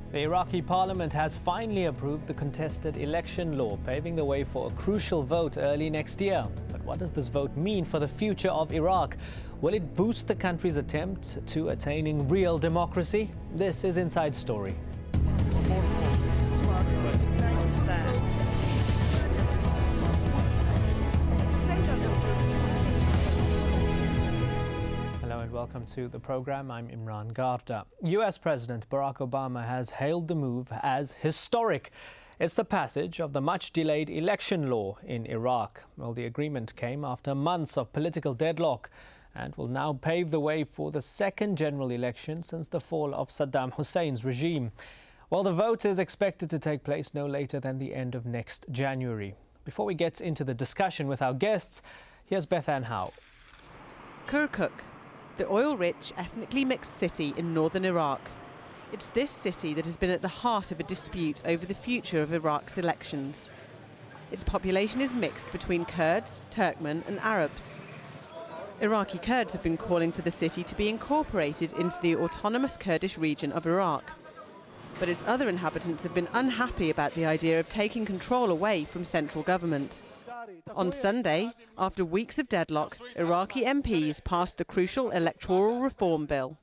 The Iraqi parliament has finally approved the contested election law, paving the way for a crucial vote early next year. But what does this vote mean for the future of Iraq? Will it boost the country's attempt to attaining real democracy? This is Inside Story. Welcome to the program. I'm Imran Gavda. US President Barack Obama has hailed the move as historic. It's the passage of the much-delayed election law in Iraq. Well, the agreement came after months of political deadlock and will now pave the way for the second general election since the fall of Saddam Hussein's regime. Well, the vote is expected to take place no later than the end of next January. Before we get into the discussion with our guests, here's Attain Howe. Kirkuk, the oil-rich, ethnically mixed city in northern Iraq. It's this city that has been at the heart of a dispute over the future of Iraq's elections. Its population is mixed between Kurds, Turkmen and Arabs. Iraqi Kurds have been calling for the city to be incorporated into the autonomous Kurdish region of Iraq. But its other inhabitants have been unhappy about the idea of taking control away from central government. On Sunday, after weeks of deadlock, Iraqi MPs passed the crucial electoral reform bill.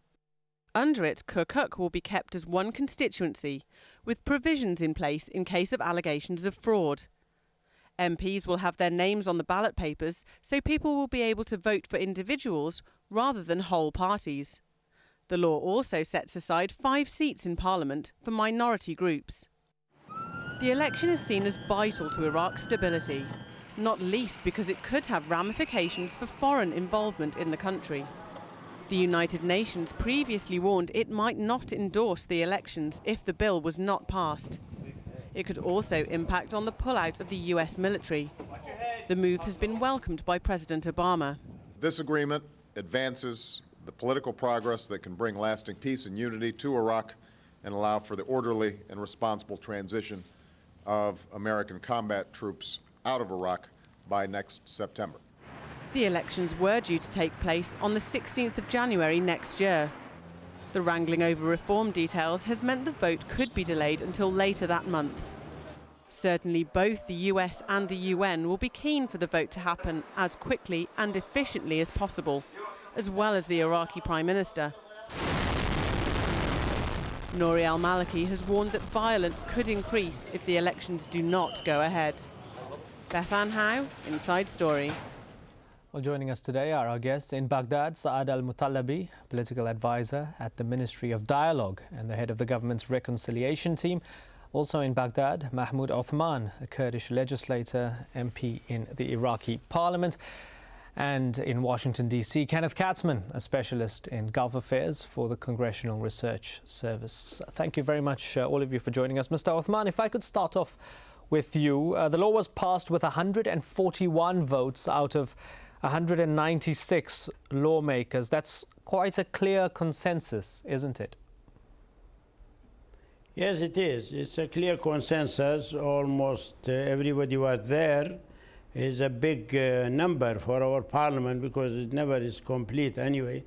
Under it, Kirkuk will be kept as one constituency, with provisions in place in case of allegations of fraud. MPs will have their names on the ballot papers, so people will be able to vote for individuals rather than whole parties. The law also sets aside 5 seats in parliament for minority groups. The election is seen as vital to Iraq's stability, not least because it could have ramifications for foreign involvement in the country. The United Nations previously warned it might not endorse the elections if the bill was not passed. It could also impact on the pullout of the US military. The move has been welcomed by President Obama. This agreement advances the political progress that can bring lasting peace and unity to Iraq and allow for the orderly and responsible transition of American combat troops out of Iraq by next September. The elections were due to take place on the 16th of January next year. The wrangling over reform details has meant the vote could be delayed until later that month. Certainly both the US and the UN will be keen for the vote to happen as quickly and efficiently as possible, as well as the Iraqi Prime Minister. Nouri al-Maliki has warned that violence could increase if the elections do not go ahead. Attain Howe, Inside Story. Well, joining us today are our guests in Baghdad, Saad al-Mutallabi, political advisor at the Ministry of Dialogue and the head of the government's reconciliation team. Also in Baghdad, Mahmoud Othman, a Kurdish legislator, MP in the Iraqi parliament. And in Washington, D.C., Kenneth Katzman, a specialist in Gulf affairs for the Congressional Research Service. Thank you very much, all of you, for joining us. Mr. Othman, if I could start off with you. The law was passed with 141 votes out of 196 lawmakers. That's quite a clear consensus, isn't it? Yes, it is. It's a clear consensus. Almost everybody was there. Is a big number for our parliament because it never is complete anyway.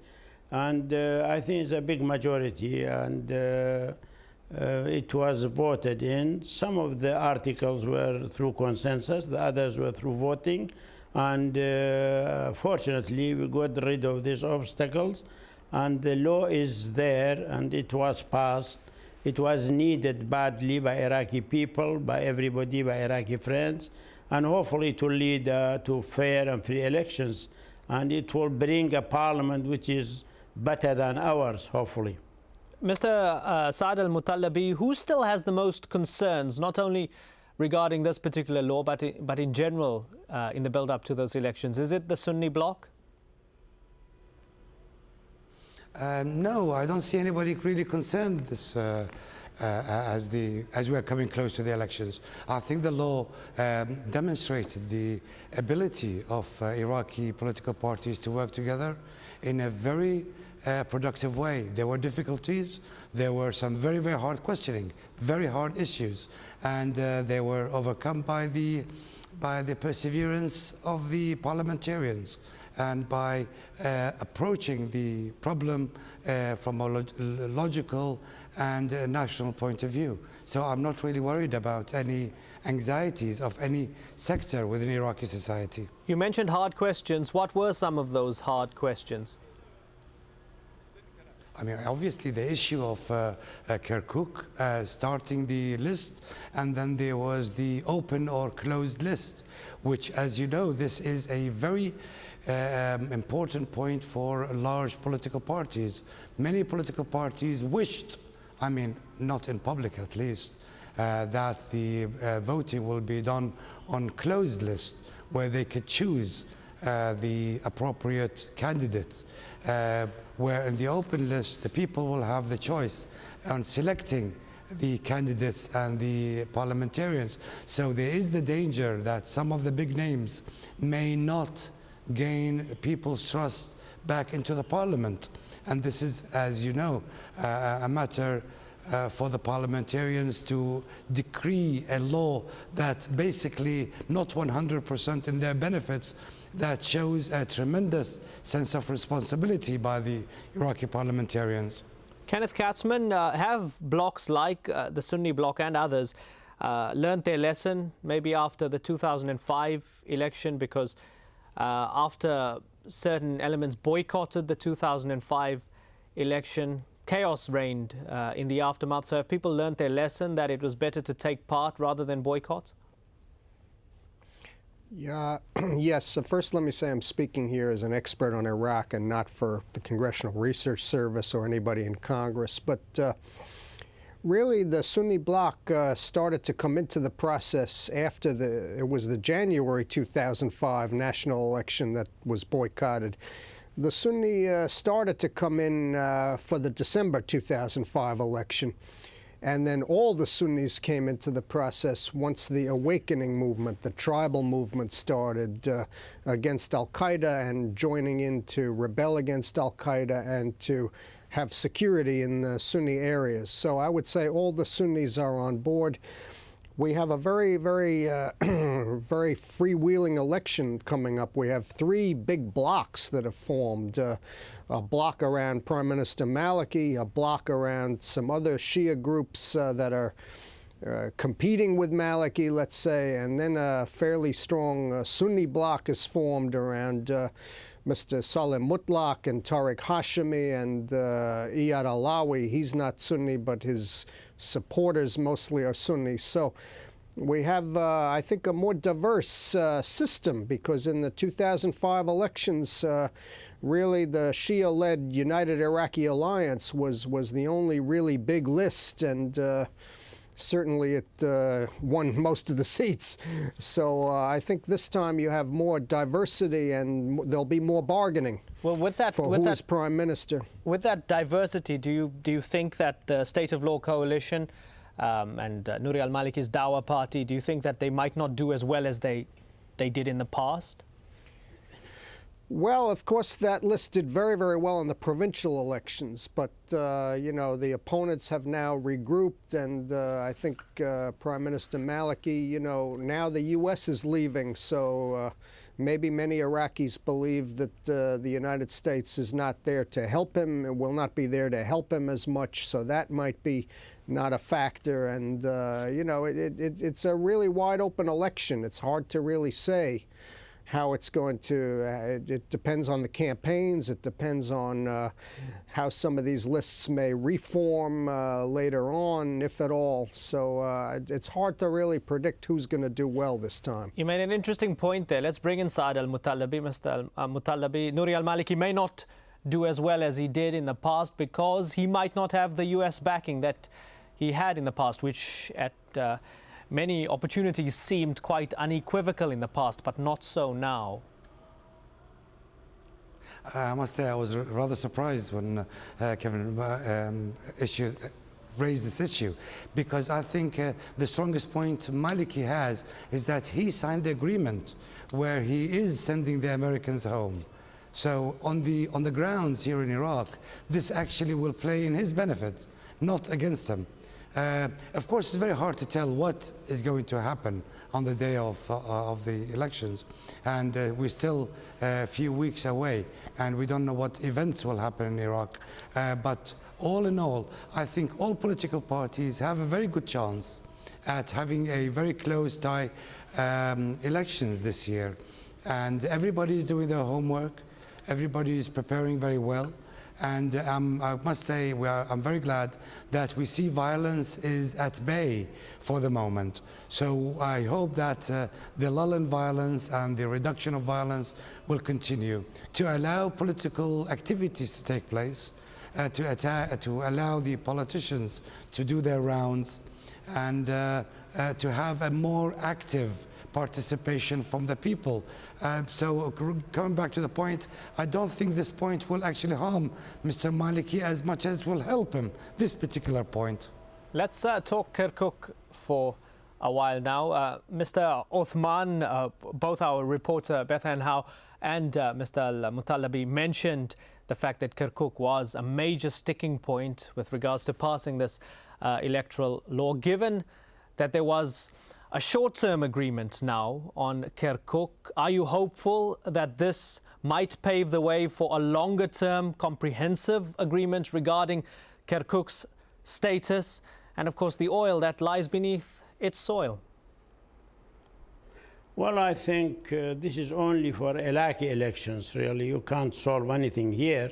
And I think it's a big majority, and it was voted in. Some of the articles were through consensus, the others were through voting. And fortunately, we got rid of these obstacles. And the law is there, and it was passed. It was needed badly by Iraqi people, by everybody, by Iraqi friends. And hopefully it will lead to fair and free elections. And it will bring a parliament which is better than ours, hopefully. Mr. Saad al-Mutallabi, who still has the most concerns, not only regarding this particular law, but in general in the build-up to those elections? Is it the Sunni bloc? No, I don't see anybody really concerned this, as we are coming close to the elections. I think the law demonstrated the ability of Iraqi political parties to work together in a very productive way. There were difficulties, there were some very, very hard questioning, very hard issues, and they were overcome by the perseverance of the parliamentarians. and by approaching the problem from a logical and national point of view. So I'm not really worried about any anxieties of any sector within Iraqi society. You mentioned hard questions. What were some of those hard questions? I mean, obviously the issue of Kirkuk starting the list, and then there was the open or closed list, which, as you know, this is a very important point for large political parties. Many political parties wished, I mean, not in public at least, that the voting will be done on closed list, where they could choose the appropriate candidate. Where in the open list, the people will have the choice on selecting the candidates and the parliamentarians. So there is the danger that some of the big names may not gain people's trust back into the parliament. And this is, as you know, a matter for the parliamentarians to decree a law that's basically not 100% in their benefits, that shows a tremendous sense of responsibility by the Iraqi parliamentarians. Kenneth Katzman, have blocs like the Sunni bloc and others learned their lesson maybe after the 2005 election, because after certain elements boycotted the 2005 election, chaos reigned in the aftermath. So have people learned their lesson that it was better to take part rather than boycott? Yeah, yes. So first, let me say I'm speaking here as an expert on Iraq and not for the Congressional Research Service or anybody in Congress. But really, the Sunni bloc started to come into the process after it was the January 2005 national election that was boycotted. The Sunni started to come in for the December 2005 election. And then all the Sunnis came into the process once the awakening movement, the tribal movement, started against al-Qaeda and joining in to rebel against al-Qaeda and to have security in the Sunni areas. So I would say all the Sunnis are on board. We have a very, very, very freewheeling election coming up. We have three big blocs that have formed. A bloc around Prime Minister Maliki, a bloc around some other Shia groups that are competing with Maliki, let's say, and then a fairly strong Sunni bloc is formed around Mr. Salim Mutlaq and Tariq Hashemi and Iyad Alawi. He's not Sunni, but his supporters mostly are Sunni. So we have, I think, a more diverse system, because in the 2005 elections, really the Shia-led United Iraqi Alliance was the only really big list, and certainly it won most of the seats. So I think this time you have more diversity and there'll be more bargaining for who's prime minister. With that diversity, do you think that the State of Law Coalition and Nouri al-Maliki's Dawa party, do you think that they might not do as well as they did in the past? Well, of course, that list did very, very well in the provincial elections, but, you know, the opponents have now regrouped, and I think Prime Minister Maliki, you know, now the U.S. is leaving, so maybe many Iraqis believe that the United States is not there to help him, and will not be there to help him as much, so that might be not a factor, and, you know, it's a really wide-open election. It's hard to really say how it's going to, it depends on the campaigns, it depends on how some of these lists may reform later on, if at all. So it's hard to really predict who's going to do well this time. You made an interesting point there. Let's bring in Saad al-Mutallabi. Mr. al-Mutallabi, Nouri al-Maliki may not do as well as he did in the past because he might not have the U.S. backing that he had in the past, which at many opportunities seemed quite unequivocal in the past, but not so now. I must say I was rather surprised when Kevin raised this issue, because I think the strongest point Maliki has is that he signed the agreement where he is sending the Americans home. So on the grounds here in Iraq, this actually will play in his benefit, not against him. Of course, it's very hard to tell what is going to happen on the day of the elections, and we're still a few weeks away, and we don't know what events will happen in Iraq. But all in all, I think all political parties have a very good chance at having a very close tie elections this year. And everybody is doing their homework, everybody is preparing very well. And I must say, I'm very glad that we see violence is at bay for the moment. So I hope that the lull in violence and the reduction of violence will continue to allow political activities to take place, to allow the politicians to do their rounds, and to have a more active participation from the people. So coming back to the point, I don't think this point will actually harm Mr. Maliki as much as will help him, this particular point. Let's talk Kirkuk for a while now. Mr. Othman, both our reporter Bethan Howe and Mr. Al-Mutallabi mentioned the fact that Kirkuk was a major sticking point with regards to passing this electoral law, given that there was a short-term agreement now on Kirkuk. Are you hopeful that this might pave the way for a longer-term comprehensive agreement regarding Kirkuk's status and, of course, the oil that lies beneath its soil? Well, I think this is only for Iraqi elections, really. You can't solve anything here.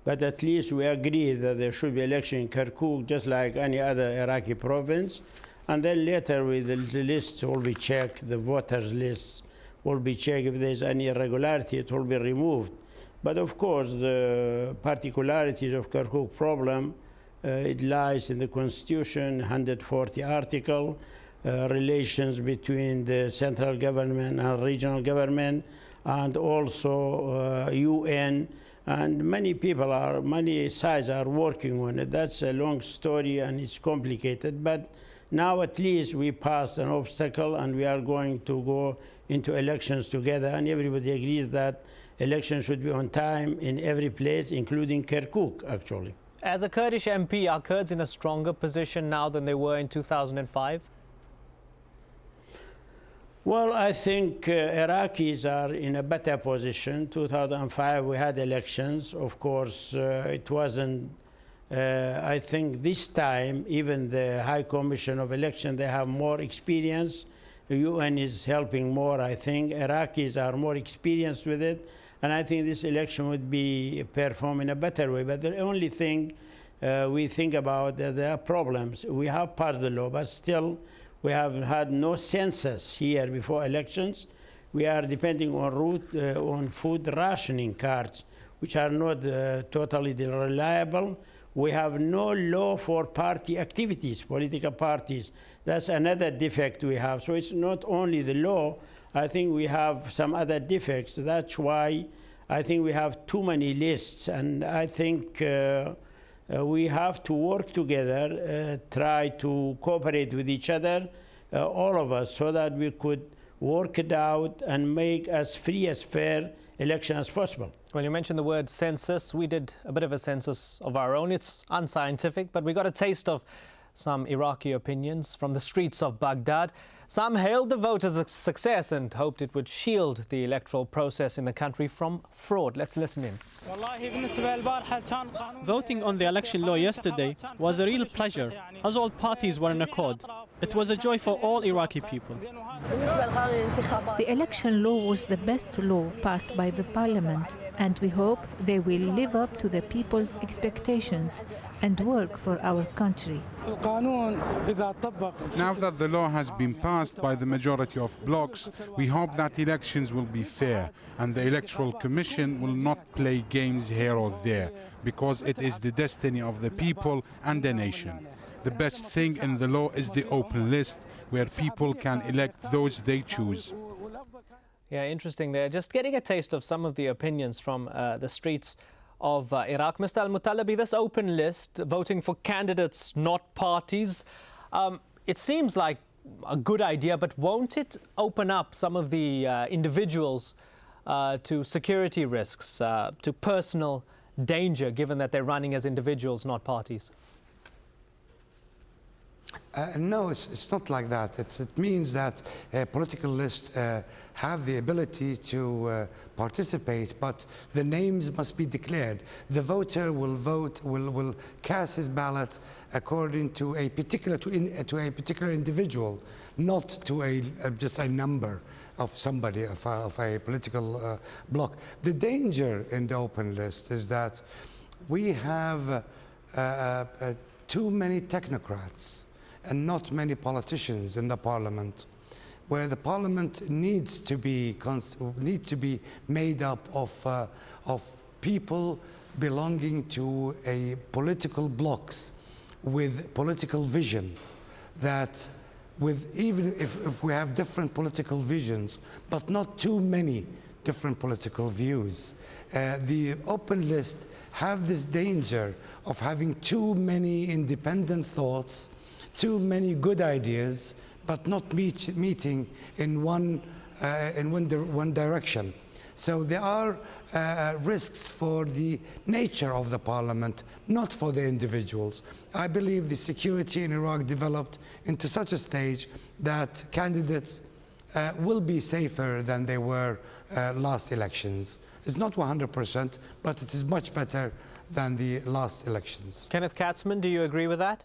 But at least we agree that there should be election in Kirkuk just like any other Iraqi province. And then later the lists will be checked, the voters' lists will be checked. If there's any irregularity, it will be removed. But of course, the particularities of Kirkuk problem, it lies in the Constitution, 140 article, relations between the central government and regional government, and also UN. And many sides are working on it. That's a long story and it's complicated. But now at least we passed an obstacle and we are going to go into elections together, and everybody agrees that elections should be on time in every place, including Kirkuk, actually. As a Kurdish MP, are Kurds in a stronger position now than they were in 2005? Well, I think Iraqis are in a better position. 2005, we had elections. Of course, it wasn't I think this time, even the High Commission of Election, they have more experience. The UN is helping more, I think. Iraqis are more experienced with it. And I think this election would be performed in a better way. But the only thing we think about, there are problems. We have passed the law, but still we have had no census here before elections. We are depending on food rationing cards, which are not totally reliable. We have no law for party activities, political parties. That's another defect we have. So it's not only the law. I think we have some other defects. That's why I think we have too many lists. And I think we have to work together, try to cooperate with each other, all of us, so that we could work it out and make as free as fair election as possible. Well, you mentioned the word census. We did a bit of a census of our own. It's unscientific, but we got a taste of some Iraqi opinions from the streets of Baghdad. Some hailed the vote as a success and hoped it would shield the electoral process in the country from fraud. Let's listen in. Voting on the election law yesterday was a real pleasure, as all parties were in accord. It was a joy for all Iraqi people. The election law was the best law passed by the parliament, and we hope they will live up to the people's expectations and work for our country. Now that the law has been passed by the majority of blocs, we hope that elections will be fair and the Electoral Commission will not play games here or there, because it is the destiny of the people and the nation. The best thing in the law is the open list, where people can elect those they choose. Yeah, interesting there. Just getting a taste of some of the opinions from the streets of Iraq. Mr. Al-Mutallabi, this open list, voting for candidates, not parties, it seems like a good idea, but won't it open up some of the individuals to security risks, to personal danger, given that they're running as individuals, not parties? No, it's not like that. It means that political lists have the ability to participate, but the names must be declared. The voter will vote, will cast his ballot according to a particular individual, not to just a number of somebody, of a political bloc. The danger in the open list is that we have too many technocrats and not many politicians in the parliament, where the parliament needs to be made up of people belonging to a political blocs with political vision, that even if we have different political visions, but not too many different political views. The open list have this danger of having too many independent thoughts, too many good ideas, but not meeting in one direction. So there are risks for the nature of the parliament, not for the individuals. I believe the security in Iraq developed into such a stage that candidates will be safer than they were last elections. It's not 100%, but it is much better than the last elections. Kenneth Katzman, do you agree with that?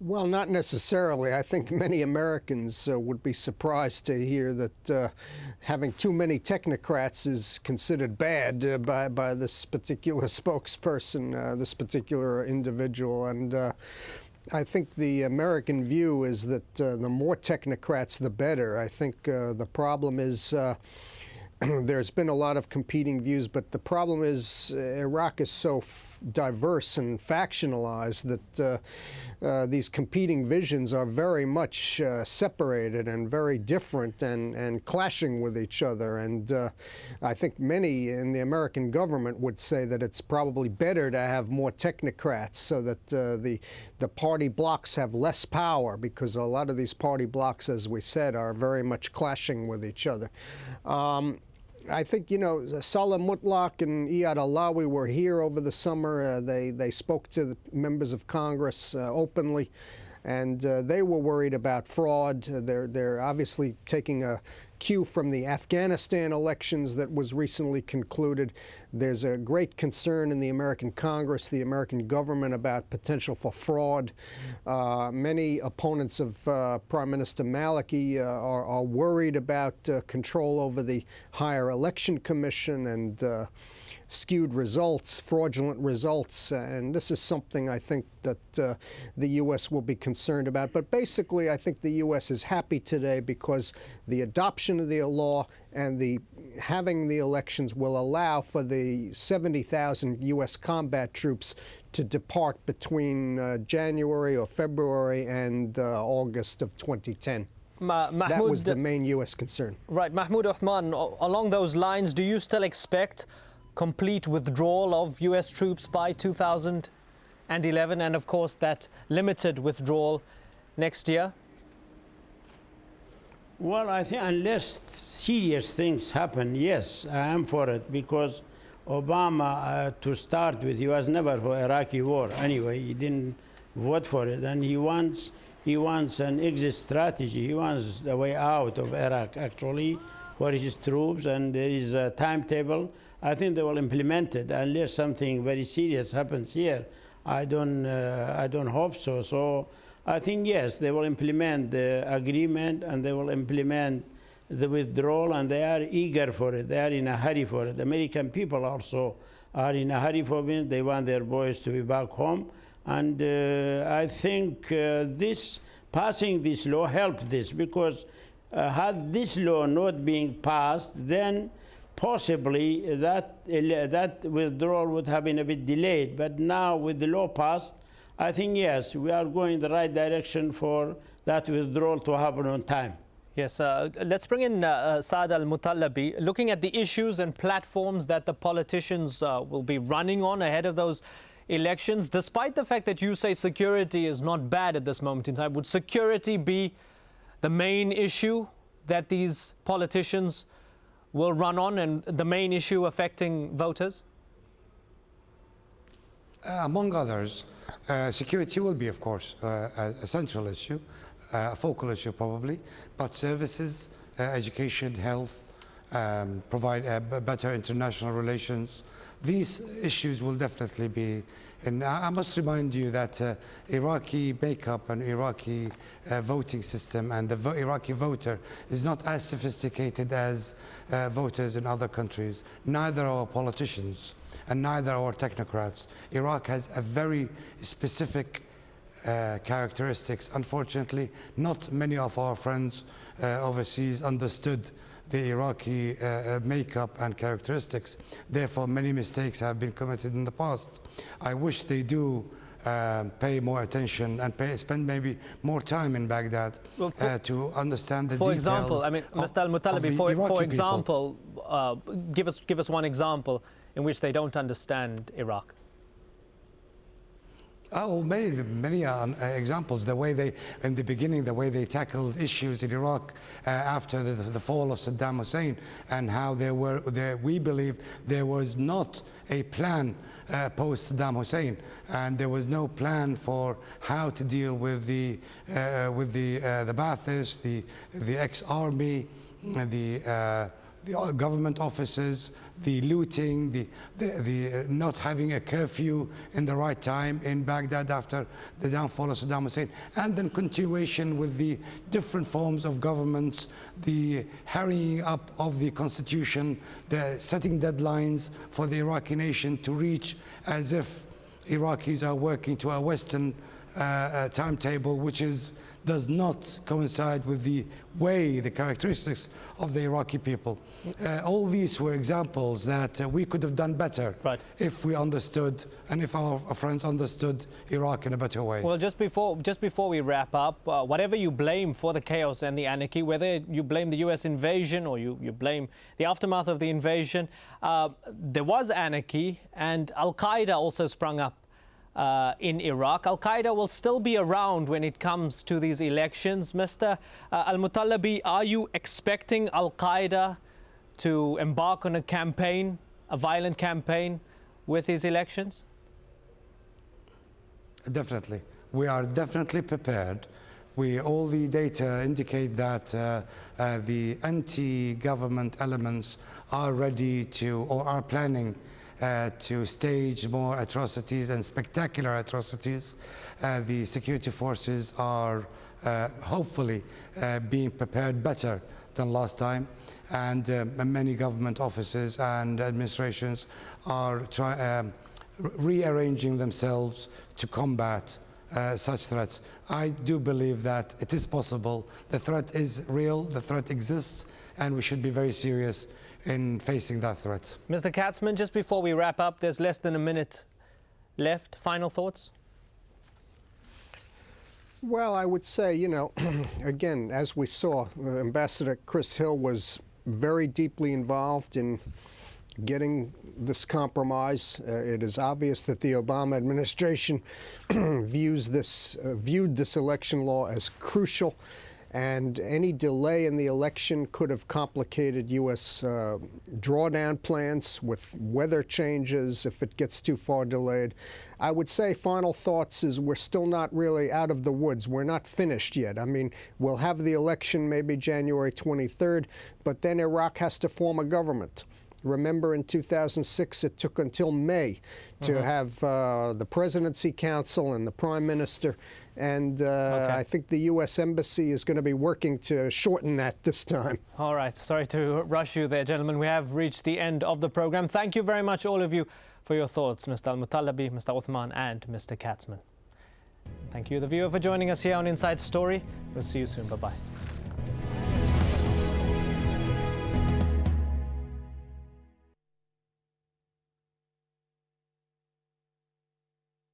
Well, not necessarily. I think many Americans would be surprised to hear that having too many technocrats is considered bad by this particular spokesperson, this particular individual. And I think the American view is that the more technocrats, the better. I think the problem is there's been a lot of competing views, but the problem is Iraq is so diverse and factionalized that these competing visions are very much separated and very different and clashing with each other. And I think many in the American government would say that it's probably better to have more technocrats so that the party blocs have less power, because a lot of these party blocs, as we said, are very much clashing with each other. I think, you know, Salah Mutlaq and Iyad Allawi were here over the summer. They spoke to the members of Congress openly, and they were worried about fraud. They're obviously taking a cue from the Afghanistan elections that was recently concluded. There's a great concern in the American Congress, the American government, about potential for fraud. Many opponents of Prime Minister Maliki are worried about control over the Higher Election Commission and skewed results, fraudulent results, and this is something I think that the U.S. will be concerned about. But basically, I think the U.S. is happy today because the adoption of the law and having the elections will allow for the 70,000 U.S. combat troops to depart between January or February and August of 2010. That was the main U.S. concern. Right, Mahmoud Uthman, along those lines, do you still expect complete withdrawal of U.S. troops by 2011, and of course that limited withdrawal next year? Well, I think unless serious things happen, yes, I am for it, because Obama, to start with, he was never for Iraqi war anyway. He didn't vote for it, and he wants an exit strategy. He wants a way out of Iraq, actually, for his troops, and there is a timetable. I think they will implement it unless something very serious happens here. I don't hope so. So I think, yes, they will implement the agreement and they will implement the withdrawal, and they are eager for it. They are in a hurry for it. American people also are in a hurry for it. They want their boys to be back home. And I think passing this law helped this, because had this law not being passed, then possibly that withdrawal would have been a bit delayed. But now with the law passed, I think, yes, we are going in the right direction for that withdrawal to happen on time. Yes, let's bring in Saad Al-Mutallabi. Looking at the issues and platforms that the politicians will be running on ahead of those elections, despite the fact that you say security is not bad at this moment in time, would security be the main issue that these politicians will run on, and the main issue affecting voters? Among others, security will be, of course, a central issue, a focal issue probably, but services, education, health, provide better international relations. These issues will definitely be, and I must remind you that Iraqi makeup and Iraqi voting system and the Iraqi voter is not as sophisticated as voters in other countries. Neither are politicians and neither are technocrats. Iraq has a very specific characteristics. Unfortunately, not many of our friends overseas understood the Iraqi makeup and characteristics. Therefore, many mistakes have been committed in the past. I wish they do pay more attention and spend maybe more time in Baghdad to understand the details. For example, I mean, Mr. Al-Mutalabi, for example, give us one example in which they don't understand Iraq. Oh, many examples. The way they, in the beginning, the way they tackled issues in Iraq after the fall of Saddam Hussein, and how we believe there was not a plan post Saddam Hussein, and there was no plan for how to deal with the Ba'athists, the ex-army, the government offices, the looting, the not having a curfew in the right time in Baghdad after the downfall of Saddam Hussein, and then continuation with the different forms of governments, the hurrying up of the constitution, the setting deadlines for the Iraqi nation to reach, as if Iraqis are working to a Western timetable, which does not coincide with the characteristics of the Iraqi people. All these were examples that we could have done better if we understood, and if our friends understood Iraq in a better way. Well, just before we wrap up, whatever you blame for the chaos and the anarchy, whether you blame the US invasion or you blame the aftermath of the invasion, there was anarchy, and Al-Qaeda also sprung up in Iraq. Al-Qaeda will still be around when it comes to these elections. Mr. Al-Mutalabi, are you expecting Al-Qaeda to embark on a campaign, a violent campaign, with these elections? Definitely. We are definitely prepared. All the data indicate that the anti-government elements are ready to, or are planning to stage more atrocities and spectacular atrocities. The security forces are hopefully being prepared better than last time, and many government offices and administrations are rearranging themselves to combat such threats. I do believe that it is possible. The threat is real, the threat exists, and we should be very serious in facing that threat. Mr. Katzman, just before we wrap up, there's less than a minute left. Final thoughts? Well, I would say, you know, again, as we saw, Ambassador Chris Hill was very deeply involved in getting this compromise. It is obvious that the Obama administration viewed this election law as crucial, and any delay in the election could have complicated U.S. drawdown plans with weather changes if it gets too far delayed. I would say final thoughts is we're still not really out of the woods. We're not finished yet. I mean, we'll have the election maybe January 23rd, but then Iraq has to form a government. Remember, in 2006, it took until May to have the Presidency Council and the Prime Minister. And I think the U.S. Embassy is going to be working to shorten that this time. All right. Sorry to rush you there, gentlemen. We have reached the end of the program. Thank you very much, all of you, for your thoughts. Mr. Al-Mutalabi, Mr. Uthman, and Mr. Katzman. Thank you, the viewer, for joining us here on Inside Story. We'll see you soon. Bye-bye.